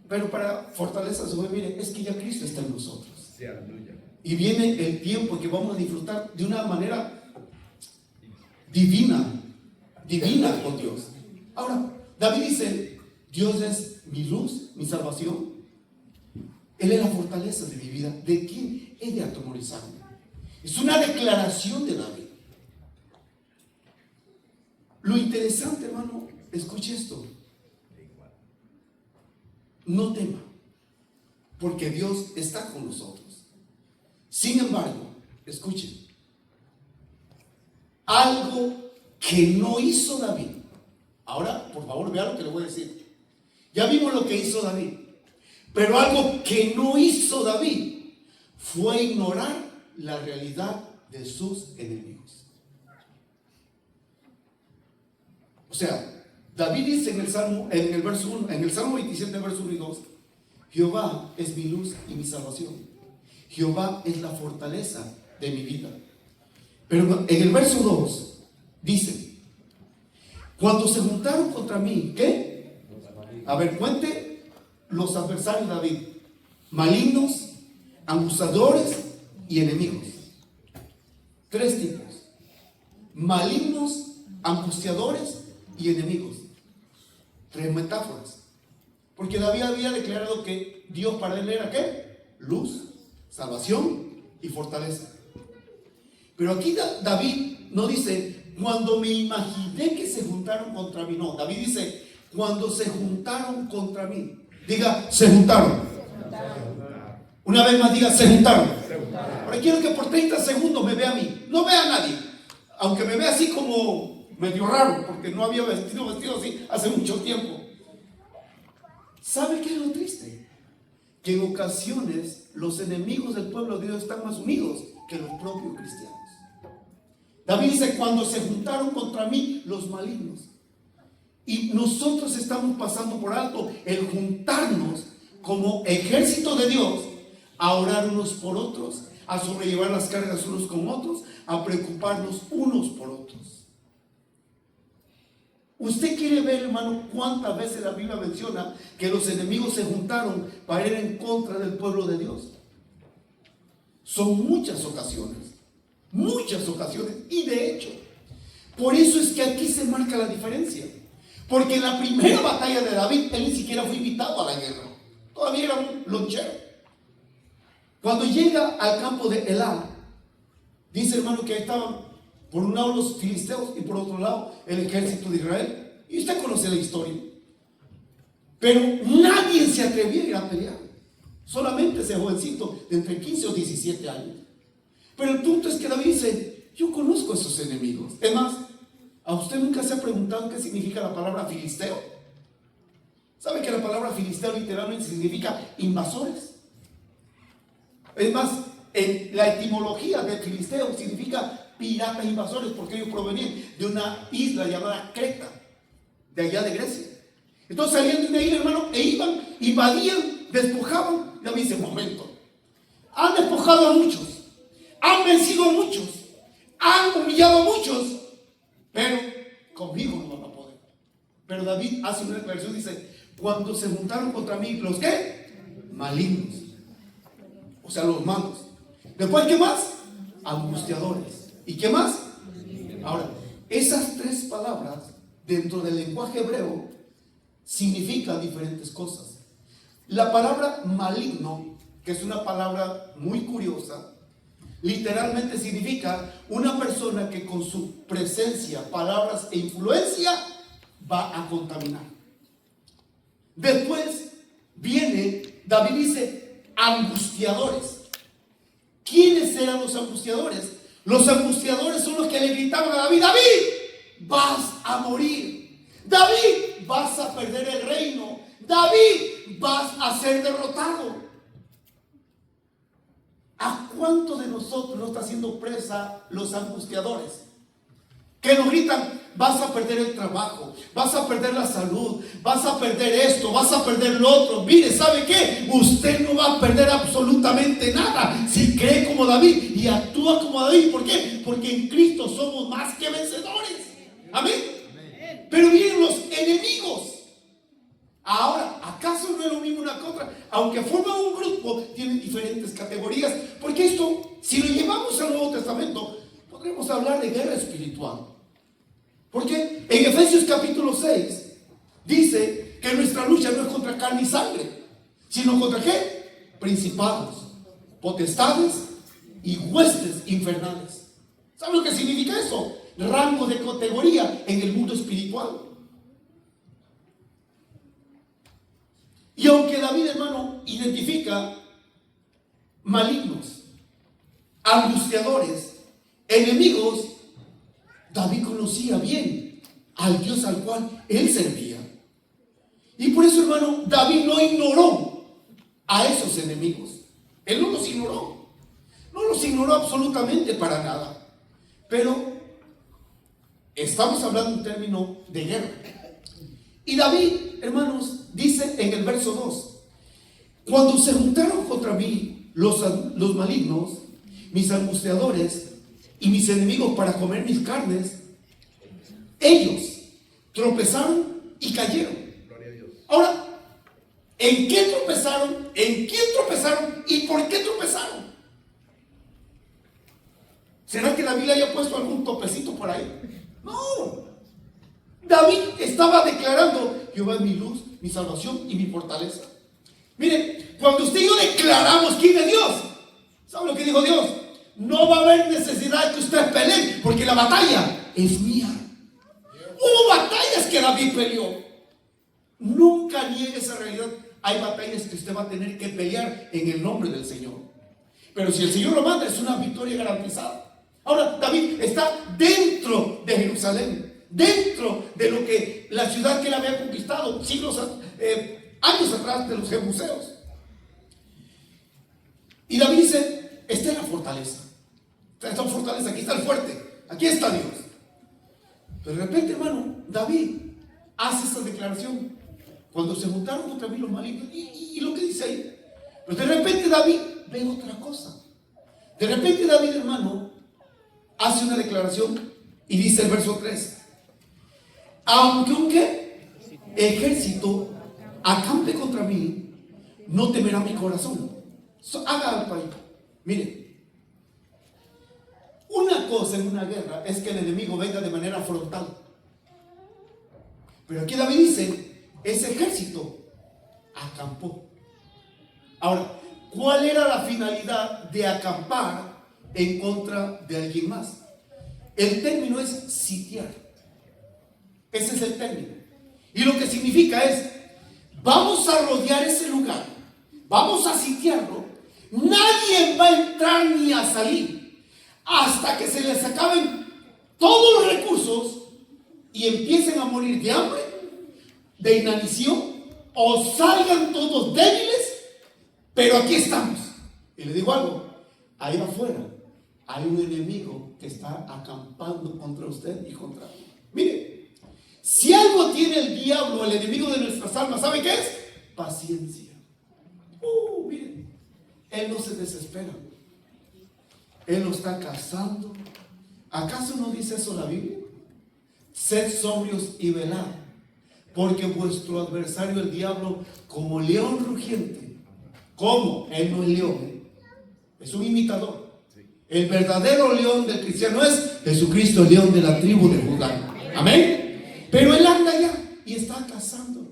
Pero para fortaleza su fe, mire, es que ya Cristo está en nosotros. Sí, aleluya. Y viene el tiempo que vamos a disfrutar de una manera divina con Dios. Ahora, David dice, Dios es mi luz, mi salvación. Él es la fortaleza de mi vida. ¿De quién he de atemorizarme? Es una declaración de David. Lo interesante, hermano, escuche esto. No tema, porque Dios está con nosotros. Sin embargo, escuchen, algo que no hizo David. Ahora, por favor, vea lo que le voy a decir. Ya vimos lo que hizo David, pero algo que no hizo David fue ignorar la realidad de sus enemigos. O sea, David dice en el Salmo 27, verso 1 y 2, Jehová es mi luz y mi salvación. Jehová es la fortaleza de mi vida. Pero en el verso 2 dice, cuando se juntaron contra mí, ¿qué? A ver, cuente los adversarios de David: malignos, abusadores y enemigos. 3 tipos: malignos, angustiadores y enemigos. 3 metáforas. Porque David había declarado que Dios para él era ¿qué? Luz, salvación y fortaleza. Pero aquí David no dice cuando me imaginé que se juntaron contra mí. No, David dice cuando se juntaron contra mí. Diga, se juntaron. Una vez más diga, se juntaron. Ahora quiero que por 30 segundos me vea a mí. No vea a nadie. Aunque me vea así como medio raro, porque no había vestido así hace mucho tiempo. ¿Sabe qué es lo triste? Que en ocasiones los enemigos del pueblo de Dios están más unidos que los propios cristianos. David dice, cuando se juntaron contra mí los malignos. Y nosotros estamos pasando por alto el juntarnos como ejército de Dios a orar unos por otros, a sobrellevar las cargas unos con otros, a preocuparnos unos por otros. Usted quiere ver, hermano, cuántas veces la Biblia menciona que los enemigos se juntaron para ir en contra del pueblo de Dios. Son muchas ocasiones, y de hecho, por eso es que aquí se marca la diferencia. Porque en la primera batalla de David, él ni siquiera fue invitado a la guerra, todavía era un lonchero. Cuando llega al campo de Elá, dice, hermano, que ahí estaban por un lado los filisteos y por otro lado el ejército de Israel. Y usted conoce la historia. Pero nadie se atrevía a ir a pelear. Solamente ese jovencito de entre 15 o 17 años. Pero el punto es que David dice, yo conozco a esos enemigos. Es más, ¿a usted nunca se ha preguntado qué significa la palabra filisteo? ¿Sabe que la palabra filisteo literalmente significa invasores? Es más, en la etimología de filisteo significa piratas invasores, porque ellos provenían de una isla llamada Creta, de allá de Grecia. Entonces salían de una isla, hermano, e iban, invadían, despojaban. Y David dice, momento, han despojado a muchos, han vencido a muchos, han humillado a muchos, pero conmigo no van a poder. Pero David hace una declaración, dice, cuando se juntaron contra mí, ¿los qué? Malignos, o sea, los malos. Después, ¿qué más? Angustiadores. ¿Y qué más? Ahora, esas 3 palabras dentro del lenguaje hebreo significan diferentes cosas. La palabra maligno, que es una palabra muy curiosa, literalmente significa una persona que con su presencia, palabras e influencia va a contaminar. Después viene, David dice, angustiadores. ¿Quiénes eran los angustiadores? Los angustiadores son los que le gritaban a David: David, vas a morir. David, vas a perder el reino. David, vas a ser derrotado. ¿A cuántos de nosotros no está haciendo presa los angustiadores? Que nos gritan: vas a perder el trabajo, vas a perder la salud, vas a perder esto, vas a perder lo otro. Mire, ¿sabe qué? Usted no va a perder absolutamente nada si cree como David y actúa como David. ¿Por qué? Porque en Cristo somos más que vencedores. Amén. Pero vienen los enemigos. Ahora, ¿acaso no es lo mismo una cosa? Aunque forman un grupo, tienen diferentes categorías. Porque esto, si lo llevamos al Nuevo Testamento, podremos hablar de guerra espiritual. Porque en Efesios capítulo 6 dice que nuestra lucha no es contra carne y sangre, sino contra ¿qué? Principados, potestades y huestes infernales. ¿Sabe lo que significa eso? Rango de categoría en el mundo espiritual. Y aunque David, hermano, identifica malignos, angustiadores, enemigos, David conocía bien al Dios al cual él servía. Y por eso, hermano, David no ignoró a esos enemigos. Él no los ignoró. No los ignoró absolutamente para nada. Pero estamos hablando de un término de guerra. Y David, hermanos, dice en el verso 2: cuando se juntaron contra mí los malignos, mis angustiadores y mis enemigos para comer mis carnes, ellos tropezaron y cayeron. Ahora, ¿en qué tropezaron? ¿En quién tropezaron? ¿Y por qué tropezaron? ¿Será que David le haya puesto algún topecito por ahí? No. David estaba declarando: Jehová es mi luz, mi salvación y mi fortaleza. Mire, cuando usted y yo declaramos quién es Dios, ¿sabe lo que dijo Dios? No va a haber necesidad de que usted pelee, porque la batalla es mía. Hubo batallas que David peleó. Nunca niegue esa realidad. Hay batallas que usted va a tener que pelear en el nombre del Señor. Pero si el Señor lo manda, es una victoria garantizada. Ahora, David está dentro de Jerusalén, dentro de lo que la ciudad que él había conquistado años atrás, de los jebuseos. Y David dice: esta es la fortaleza. Esta fortaleza, aquí está el fuerte, aquí está Dios. Pero de repente, hermano, David hace esta declaración: cuando se juntaron contra mí los malignos, y lo que dice ahí. Pero de repente David ve otra cosa. De repente David, hermano, hace una declaración y dice el verso 3: aunque un ¿qué? Ejército acampe contra mí, no temerá mi corazón. Haga algo ahí. Mire, una cosa en una guerra es que el enemigo venga de manera frontal. Pero aquí David dice: ese ejército acampó. Ahora, ¿cuál era la finalidad de acampar en contra de alguien más? El término es sitiar. Ese es el término. Y lo que significa es: vamos a rodear ese lugar, vamos a sitiarlo. Nadie va a entrar ni a salir hasta que se les acaben todos los recursos y empiecen a morir de hambre, de inanición, o salgan todos débiles. Pero aquí estamos. Y le digo algo: ahí afuera hay un enemigo que está acampando contra usted y contra mí. Mire, si algo tiene el diablo, el enemigo de nuestras almas, ¿sabe qué es? Paciencia. Mire, él no se desespera. Él lo está cazando. ¿Acaso no dice eso la Biblia? Sed sobrios y velad, porque vuestro adversario el diablo, como león rugiente. ¿Cómo? Él no es león, es un imitador. El verdadero león del cristiano es Jesucristo, el león de la tribu de Judá. Amén. Pero él anda allá y está cazando.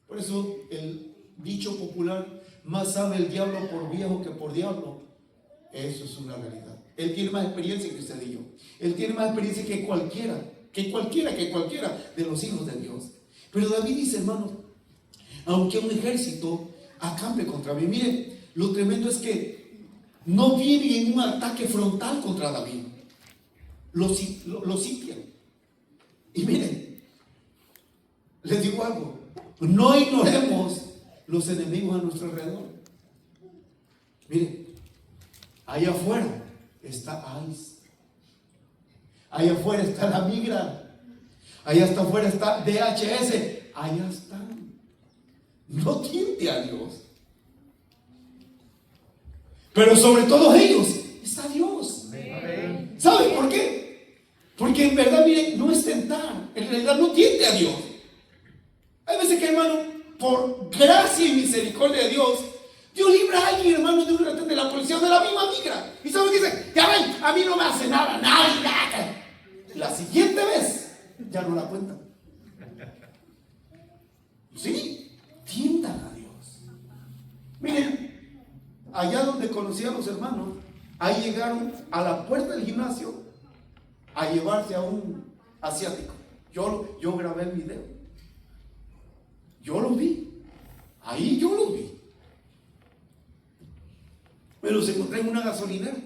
Por eso el dicho popular: más sabe el diablo por viejo que por diablo. Eso es una realidad. Él tiene más experiencia que usted y yo. Él tiene más experiencia que cualquiera de los hijos de Dios. Pero David dice, hermano, aunque un ejército acampe contra mí. Mire, lo tremendo es que no viene en un ataque frontal contra David. Lo sitian. Y miren, les digo algo, no ignoremos los enemigos a nuestro alrededor. Miren, allá afuera está ICE, allá afuera está la migra, allá hasta afuera está DHS, allá están. No tiente a Dios, pero sobre todos ellos está Dios. ¿Sabe por qué? Porque en verdad, miren, no es tentar, en realidad no tiente a Dios. Hay veces que, hermano, por gracia y misericordia de Dios, Dios libra a alguien, hermano, de un retén de la policía o de la misma migra. Y ¿saben qué dice? Ya ven, a mí no me hace nada, nada. La siguiente vez, ya no la cuentan. Sí, tientan a Dios. Miren, allá donde conocí a los hermanos, ahí llegaron a la puerta del gimnasio a llevarse a un asiático. Yo grabé el video. Yo lo vi. Ahí yo lo vi. Me los encontré en una gasolinera,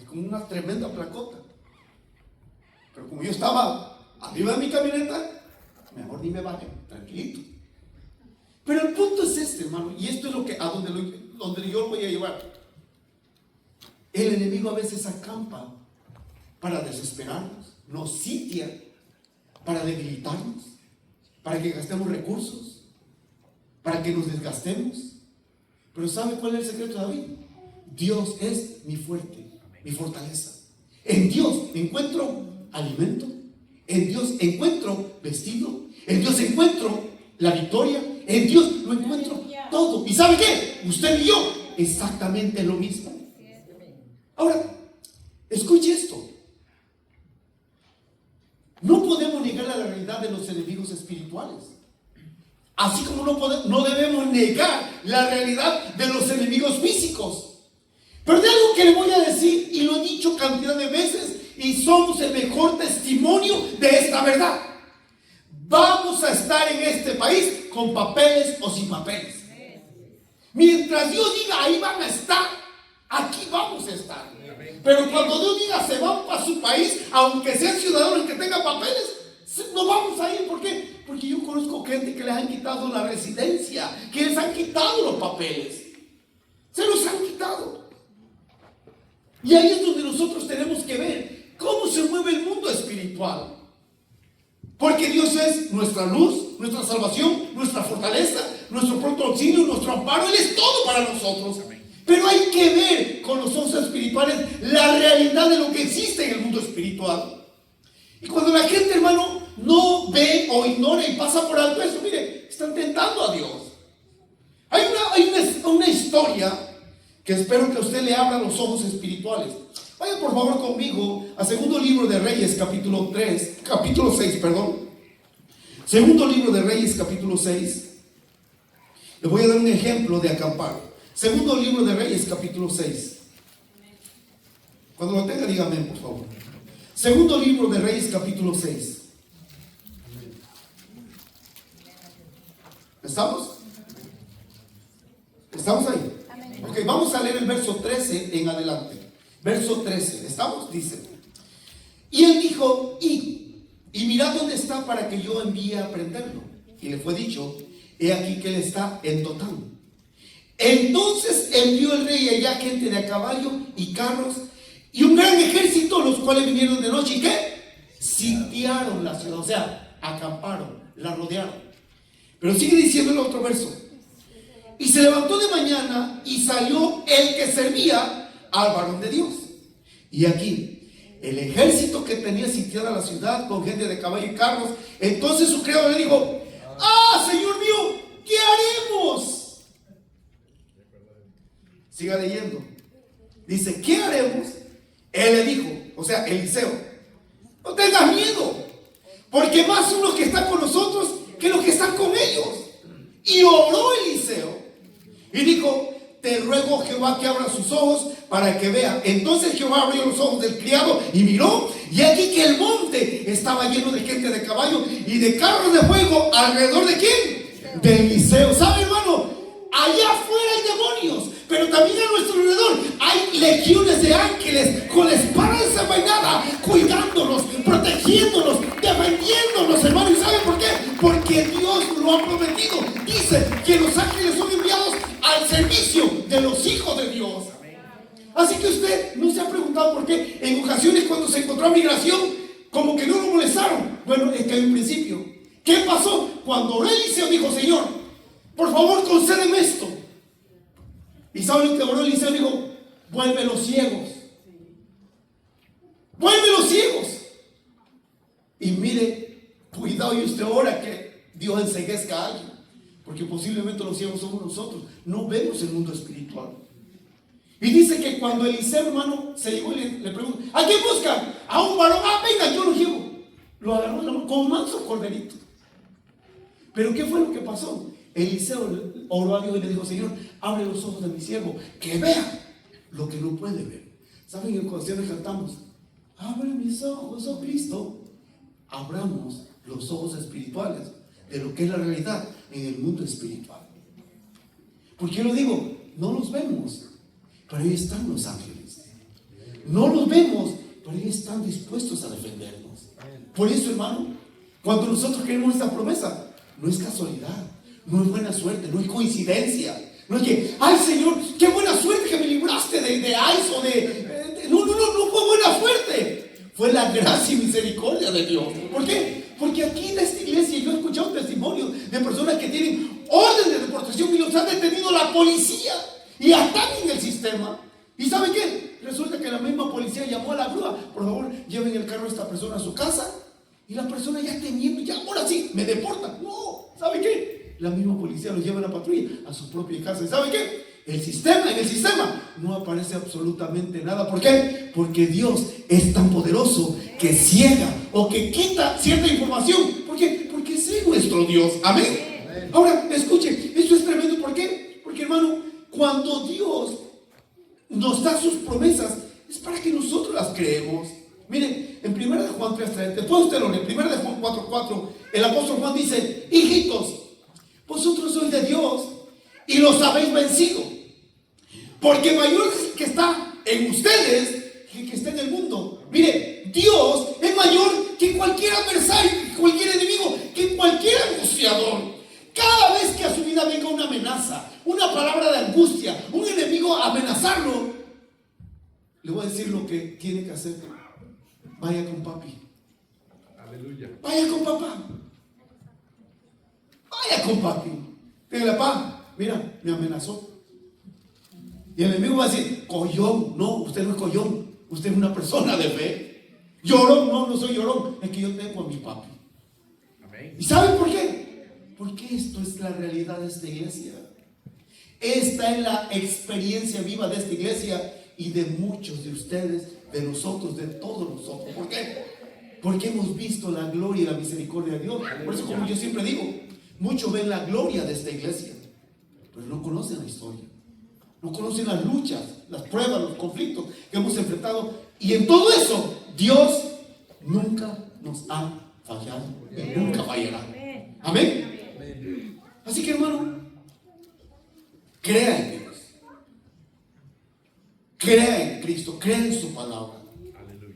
con una tremenda placota. Pero como yo estaba arriba de mi camioneta, mejor ni me bajé, tranquilito. Pero el punto es este, hermano, y esto es lo que a donde yo lo voy a llevar. El enemigo a veces acampa para desesperarnos, nos sitia para debilitarnos, para que gastemos recursos, para que nos desgastemos. Pero ¿sabe cuál es el secreto de David? Dios es mi fuerte, mi fortaleza. En Dios encuentro alimento, en Dios encuentro vestido, en Dios encuentro la victoria, en Dios lo encuentro todo. ¿Y sabe qué? Usted y yo exactamente lo mismo. Ahora, escuche esto. No podemos negar la realidad de los enemigos espirituales, así como no debemos negar la realidad de los enemigos físicos. Pero de algo que le voy a decir, y lo he dicho cantidad de veces, y somos el mejor testimonio de esta verdad. Vamos a estar en este país con papeles o sin papeles. Mientras Dios diga ahí van a estar, aquí vamos a estar. Pero cuando Dios diga se van para su país, aunque sea ciudadano que tenga papeles, no vamos a ir. ¿Por qué? Porque yo conozco gente que les han quitado la residencia, que les han quitado los papeles, se los han quitado. Y ahí es donde nosotros tenemos que ver cómo se mueve el mundo espiritual. Porque Dios es nuestra luz, nuestra salvación, nuestra fortaleza, nuestro pronto auxilio, nuestro amparo. Él es todo para nosotros. Pero hay que ver con los ojos espirituales la realidad de lo que existe en el mundo espiritual. Y cuando la gente, hermano, no ve o ignora y pasa por alto eso, mire, están tentando a Dios. Hay una historia que espero que a usted le abra los ojos espirituales. Vaya por favor conmigo a Segundo Libro de Reyes, capítulo 6. Segundo Libro de Reyes, capítulo 6. Le voy a dar un ejemplo de acampar. Segundo Libro de Reyes, capítulo 6. Cuando lo tenga, dígame, por favor. Segundo Libro de Reyes, capítulo 6. ¿Estamos? ¿Estamos ahí? Ok, vamos a leer el verso 13 en adelante. Verso 13, ¿estamos? Dice: y él dijo, y mirad dónde está para que yo envíe a prenderlo. Y le fue dicho, he aquí que él está en Dotán. Entonces envió el rey allá gente de a caballo y carros y un gran ejército, los cuales vinieron de noche. ¿Y qué? Sitiaron la ciudad, o sea, acamparon, la rodearon. Pero sigue diciendo el otro verso: y se levantó de mañana y salió el que servía al varón de Dios. Y aquí, el ejército que tenía sitiada la ciudad con gente de caballo y carros. Entonces su criado le dijo: Señor mío, ¿qué haremos? Siga leyendo. Dice: ¿qué haremos? Él le dijo, o sea, Eliseo: no tengas miedo, porque más son los que están con nosotros que los que están con ellos. Y oró Eliseo y dijo: te ruego, Jehová, que abra sus ojos para que vea. Entonces Jehová abrió los ojos del criado y miró, y aquí que el monte estaba lleno de gente de caballo y de carros de fuego. ¿Alrededor de quién? De Eliseo. ¿Sabe, hermano? Allá afuera hay demonios, pero también a nuestro alrededor hay legiones de ángeles con la espada desenvainada, cuidándonos, protegiéndonos, defendiéndonos, hermano. ¿Y saben por qué? Porque Dios lo ha prometido. Dice que los ángeles son enviados al servicio de los hijos de Dios. Así que usted no se ha preguntado por qué en ocasiones cuando se encontró a migración como que no lo molestaron. Bueno, es que hay un principio. ¿Qué pasó? Cuando oró Eliseo, dijo: Señor, por favor, concédeme esto. ¿Y saben lo que oró Eliseo? Dijo: vuelve los ciegos. Vuelve los ciegos. Y mire, cuidado, y usted ora que Dios enceguezca a alguien, porque posiblemente los ciegos somos nosotros. No vemos el mundo espiritual. Y dice que cuando Eliseo, hermano, se llegó y le preguntó: ¿a quién buscan? A un varón. Ah, venga, yo lo llevo. Lo agarró con un manso corderito. Pero ¿qué fue lo que pasó? Eliseo oró a Dios y le dijo: Señor, abre los ojos de mi siervo, que vea lo que no puede ver. ¿Saben? En ocasiones cantamos: abre mis ojos, oh Cristo. Abramos los ojos espirituales de lo que es la realidad en el mundo espiritual. ¿Por qué lo digo? No los vemos, pero ahí están los ángeles. No los vemos, pero ahí están dispuestos a defendernos. Por eso, hermano, cuando nosotros queremos esta promesa, no es casualidad, no es buena suerte, no es coincidencia. No es que: ay, Señor, qué buena suerte que me libraste de ICE o de... No fue buena suerte. Fue la gracia y misericordia de Dios. ¿Por qué? Porque aquí en esta iglesia yo he escuchado testimonios de personas que tienen orden de deportación y los ha detenido la policía y ya están en el sistema. ¿Y saben qué? Resulta que la misma policía llamó a la grúa: por favor, lleven el carro de esta persona a su casa. Y la persona ya teniendo, ya ahora sí, me deportan. No, ¿sabe qué? La misma policía los lleva a la patrulla a su propia casa. ¿Y sabe qué? En el sistema no aparece absolutamente nada. ¿Por qué? Porque Dios es tan poderoso que ciega o que quita cierta información. ¿Por qué? Porque es nuestro Dios. Amén. Ahora, escuche, esto es tremendo. ¿Por qué? Porque, hermano, cuando Dios nos da sus promesas, es para que nosotros las creemos. Miren, en 1 de Juan 3:3, después usted lo lee, en 1 de Juan 4:4, el apóstol Juan dice: hijitos, vosotros sois de Dios y los habéis vencido, porque mayor es el que está en ustedes que el que está en el mundo. Mire, Dios es mayor que cualquier adversario, que cualquier enemigo, que cualquier angustiador. Cada vez que a su vida venga una amenaza, una palabra de angustia, un enemigo a amenazarlo, le voy a decir lo que tiene que hacer: vaya con papi. Aleluya. Vaya con papá. Vaya con papi. Dígale: papá, mira, me amenazó. Y el enemigo va a decir: collón. No, usted no es collón. Usted es una persona de fe. Llorón. No soy llorón. Es que yo tengo a mi papi. Amén. ¿Y saben por qué? Porque esto es la realidad de esta iglesia. Esta es la experiencia viva de esta iglesia y de muchos de ustedes, de nosotros, de todos nosotros. ¿Por qué? Porque hemos visto la gloria y la misericordia de Dios. Por eso, como yo siempre digo, muchos ven la gloria de esta iglesia, pero no conocen la historia, no conocen las luchas, las pruebas, los conflictos que hemos enfrentado. Y en todo eso, Dios nunca nos ha fallado y nunca fallará. Amén. Así que, hermano, crea en Dios, crea en Cristo, crea en su palabra.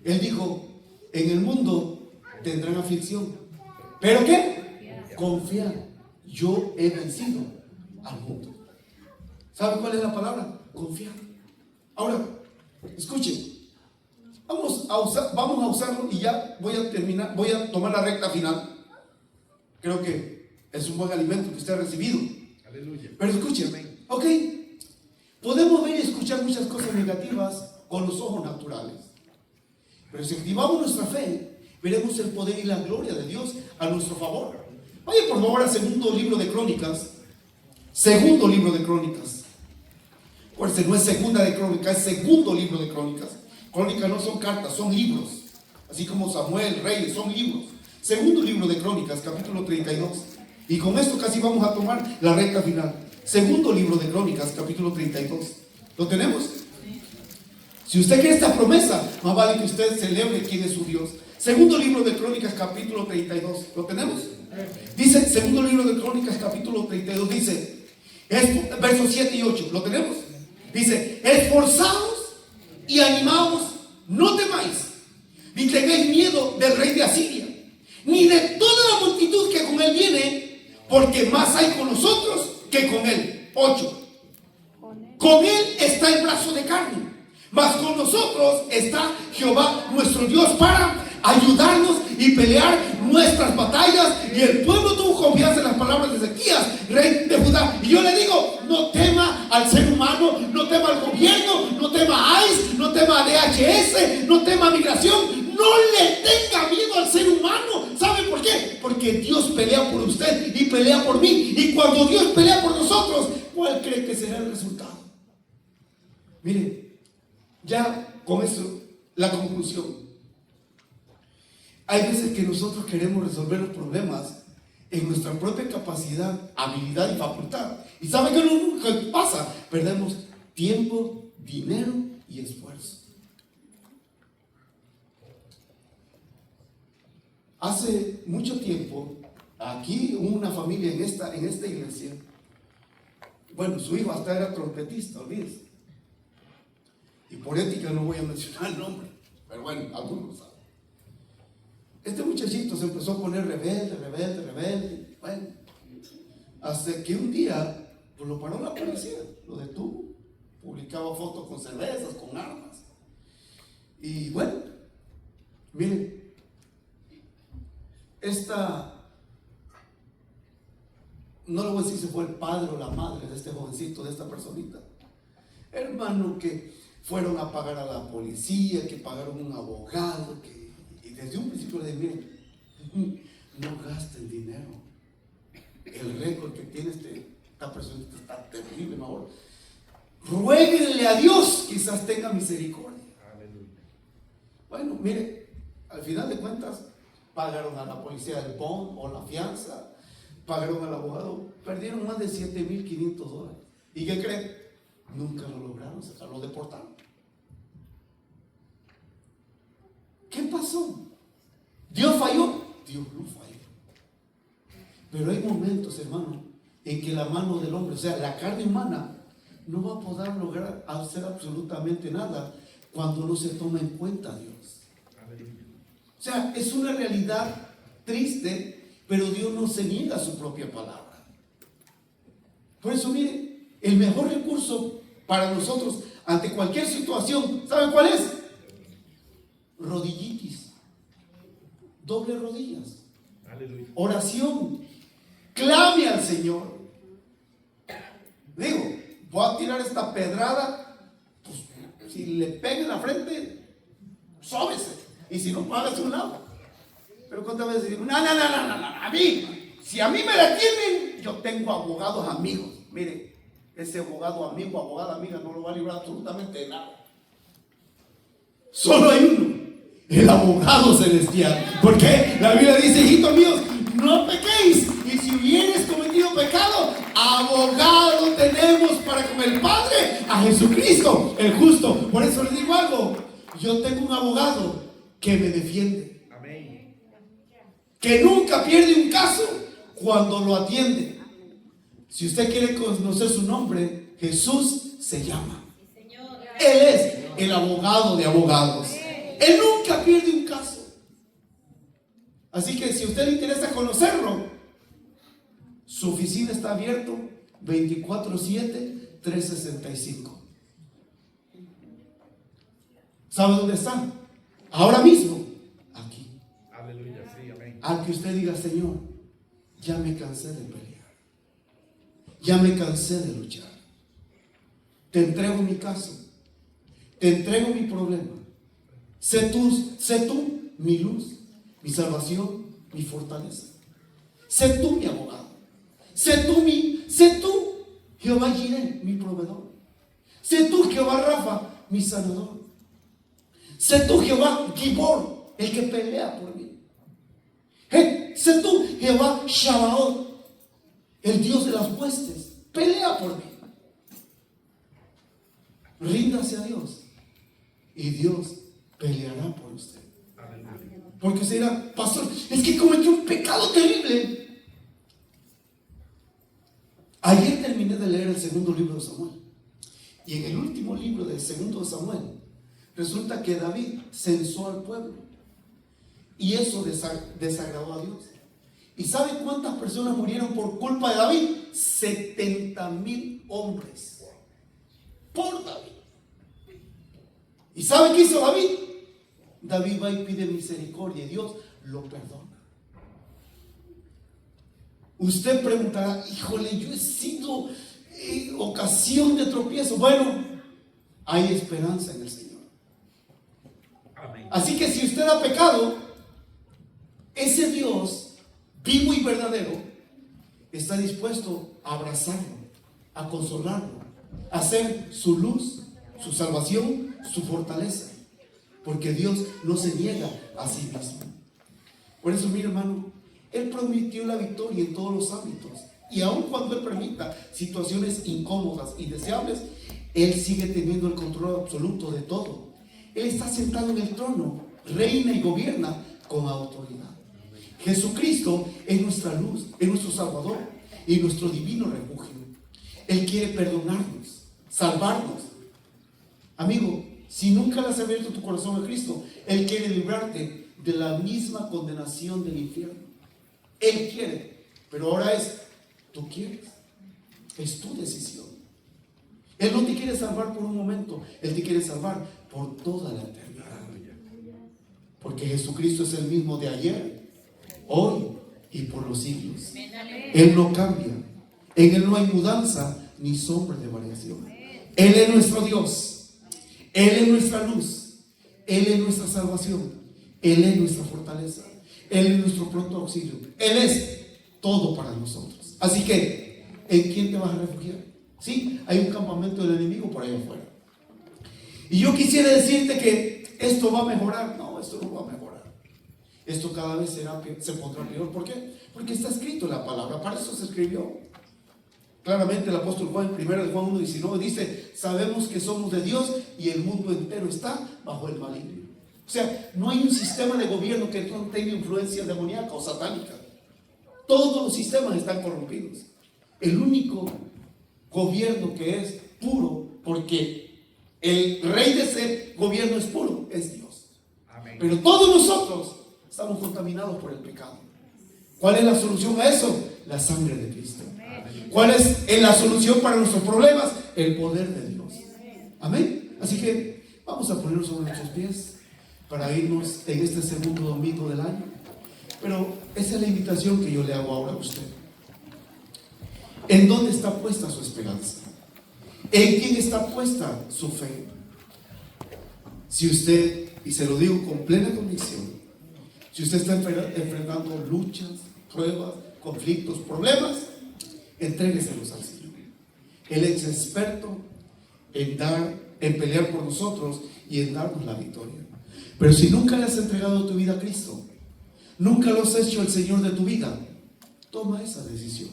Él dijo: en el mundo tendrán aflicción, ¿pero qué? Confía, yo he vencido al mundo. ¿Sabe cuál es la palabra? Confiar. Ahora, escuchen, vamos a usarlo y ya voy a terminar, voy a tomar la recta final. Creo que es un buen alimento que usted ha recibido. Aleluya. Pero escúcheme, ok, podemos ver y escuchar muchas cosas negativas con los ojos naturales, pero si activamos nuestra fe, veremos el poder y la gloria de Dios a nuestro favor. Vaya por favor al segundo libro de Crónicas. Segundo libro de Crónicas. Pues no es segunda de Crónicas, es segundo libro de Crónicas. Crónicas no son cartas, son libros. Así como Samuel, Reyes, son libros. Segundo libro de Crónicas, capítulo 32. Y con esto casi vamos a tomar la recta final. Segundo libro de Crónicas, capítulo 32. ¿Lo tenemos? Si usted quiere esta promesa, más vale que usted celebre quién es su Dios. Segundo libro de Crónicas, capítulo 32. ¿Lo tenemos? Dice, segundo libro de Crónicas, capítulo 32, dice, versos 7 y 8. ¿Lo tenemos? Dice, esforzaos y animaos, no temáis, ni tengáis miedo del rey de Asiria, ni de toda la multitud que con él viene, porque más hay con nosotros que con él. 8. Con él está el brazo de carne, mas con nosotros está Jehová nuestro Dios para ayudarnos y pelear nuestras batallas. Y el pueblo tuvo confianza en las palabras de Ezequías, rey de Judá. Y yo le digo, no tema al ser humano, no tema al gobierno, no tema a ICE, no tema a DHS, no tema a migración. No le tenga miedo al ser humano. ¿Sabe por qué? Porque Dios pelea por usted y pelea por mí. Y cuando Dios pelea por nosotros, ¿cuál cree que será el resultado? Mire, ya con eso, la conclusión. Hay veces que nosotros queremos resolver los problemas en nuestra propia capacidad, habilidad y facultad. ¿Y sabe qué es lo que pasa? Perdemos tiempo, dinero y esfuerzo. Hace mucho tiempo, aquí hubo una familia en esta iglesia. Bueno, su hijo hasta era trompetista, olvídese. Y por ética no voy a mencionar el nombre, pero bueno, algunos saben. Este muchachito se empezó a poner rebelde. Bueno, hasta que un día pues lo paró la policía, lo detuvo, publicaba fotos con cervezas, con armas. Y bueno, miren, no le voy a decir si fue el padre o la madre de este jovencito, de esta personita, hermano, que fueron a pagar a la policía, que pagaron un abogado, y desde un principio le dije, miren, no gasten dinero. El récord que tiene esta persona está terrible, mejor. Ruéguenle a Dios, quizás tenga misericordia. Bueno, mire, al final de cuentas, pagaron a la policía el bond o la fianza, pagaron al abogado, perdieron más de $7,500. ¿Y qué creen? Nunca lo lograron, lo deportaron. ¿Qué pasó? ¿Dios falló? Dios no falló. Pero hay momentos, hermano, en que la mano del hombre, o sea, la carne humana, no va a poder lograr hacer absolutamente nada cuando no se toma en cuenta a Dios. O sea, es una realidad triste, pero Dios no se niega a su propia palabra. Por eso, mire, el mejor recurso para nosotros ante cualquier situación, ¿saben cuál es? Rodillitis, doble rodillas, oración, clame al Señor. Digo, voy a tirar esta pedrada, pues si le pega en la frente, sóbese, y si no, hágase un lado. Pero ¿cuántas veces digo, no, a mí, si a mí me la tienen, yo tengo abogados amigos. Mire, ese abogado amigo, abogada amiga no lo va a librar absolutamente de nada. Solo hay uno, el abogado celestial. Porque la Biblia dice, hijitos míos, no pequéis. Y si hubieres cometido pecado, abogado tenemos para con el Padre, a Jesucristo, el justo. Por eso les digo algo, yo tengo un abogado que me defiende. Amén. Que nunca pierde un caso cuando lo atiende. Si usted quiere conocer su nombre, Jesús se llama. Él es el abogado de abogados. Él nunca pierde un caso. Así que si a usted le interesa conocerlo, su oficina está abierta 24/7, 365. ¿Sabe dónde está? Ahora mismo, aquí. Aleluya, sí, amén. Al que usted diga, Señor, ya me cansé de pelear, ya me cansé de luchar. Te entrego mi caso, te entrego mi problema. Sé tú mi luz, mi salvación, mi fortaleza. Sé tú mi abogado. Sé tú Jehová Jireh, mi proveedor. Sé tú Jehová Rafa, mi sanador. Sé tú Jehová Gibor, el que pelea por mí. Sé tú Jehová Shabaoth, el Dios de las huestes. pelea por mí. Ríndase a Dios y Dios peleará por usted. Porque usted dirá, pastor, es que cometí un pecado terrible. Ayer terminé de leer el segundo libro de Samuel. Y en el último libro del segundo de Samuel, resulta que David censó al pueblo. Y eso desagradó a Dios. ¿Y sabe cuántas personas murieron por culpa de David? 70,000 hombres. Por David. ¿Y sabe qué hizo David? David va y pide misericordia y Dios lo perdona. Usted preguntará, híjole, yo he sido ocasión de tropiezo. Bueno, hay esperanza en el Señor. Amén. Así que si usted ha pecado, ese Dios vivo y verdadero está dispuesto a abrazarlo, a consolarlo, a ser su luz, su salvación, su fortaleza. Porque Dios no se niega a sí mismo. Por eso, mire, hermano, Él prometió la victoria en todos los ámbitos. Y aun cuando Él permita situaciones incómodas, indeseables, Él sigue teniendo el control absoluto de todo. Él está sentado en el trono, reina y gobierna con autoridad. Jesucristo es nuestra luz, es nuestro Salvador y nuestro divino refugio. Él quiere perdonarnos, salvarnos. Amigo, si nunca le has abierto tu corazón a Cristo, Él quiere librarte de la misma condenación del infierno. Él quiere, pero ahora tú quieres. Es tu decisión. Él no te quiere salvar por un momento, Él te quiere salvar por toda la eternidad. Porque Jesucristo es el mismo de ayer, hoy y por los siglos. Él no cambia. En Él no hay mudanza ni sombra de variación. Él es nuestro Dios. Él es nuestra luz, Él es nuestra salvación, Él es nuestra fortaleza, Él es nuestro pronto auxilio, Él es todo para nosotros. Así que, ¿en quién te vas a refugiar? Sí, hay un campamento del enemigo por ahí afuera. Y yo quisiera decirte que esto va a mejorar. No, esto no va a mejorar. Esto cada vez se pondrá peor. ¿Por qué? Porque está escrito en la palabra, para eso se escribió. Claramente el apóstol Juan, 1 Juan 1:19 dice, sabemos que somos de Dios y el mundo entero está bajo el maligno. O sea, no hay un sistema de gobierno que no tenga influencia demoníaca o satánica. Todos los sistemas están corrompidos. El único gobierno que es puro, porque el rey de ese gobierno es puro, es Dios. Amén. Pero todos nosotros estamos contaminados por el pecado. ¿Cuál es la solución a eso? La sangre de Cristo. ¿Cuál es la solución para nuestros problemas? El poder de Dios. Amén. Así que vamos a ponernos sobre nuestros pies para irnos en este segundo domingo del año. Pero esa es la invitación que yo le hago ahora a usted. ¿En dónde está puesta su esperanza? ¿En quién está puesta su fe? Si usted, y se lo digo con plena convicción, si usted está enfrentando luchas, pruebas, conflictos, problemas, entrégueselos al Señor. Él es experto en pelear por nosotros y en darnos la victoria. Pero si nunca le has entregado tu vida a Cristo, nunca lo has hecho el Señor de tu vida, toma esa decisión.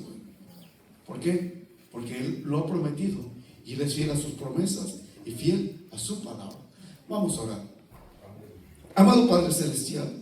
¿Por qué? Porque Él lo ha prometido y Él es fiel a sus promesas y fiel a su palabra. Vamos a orar. Amado Padre Celestial,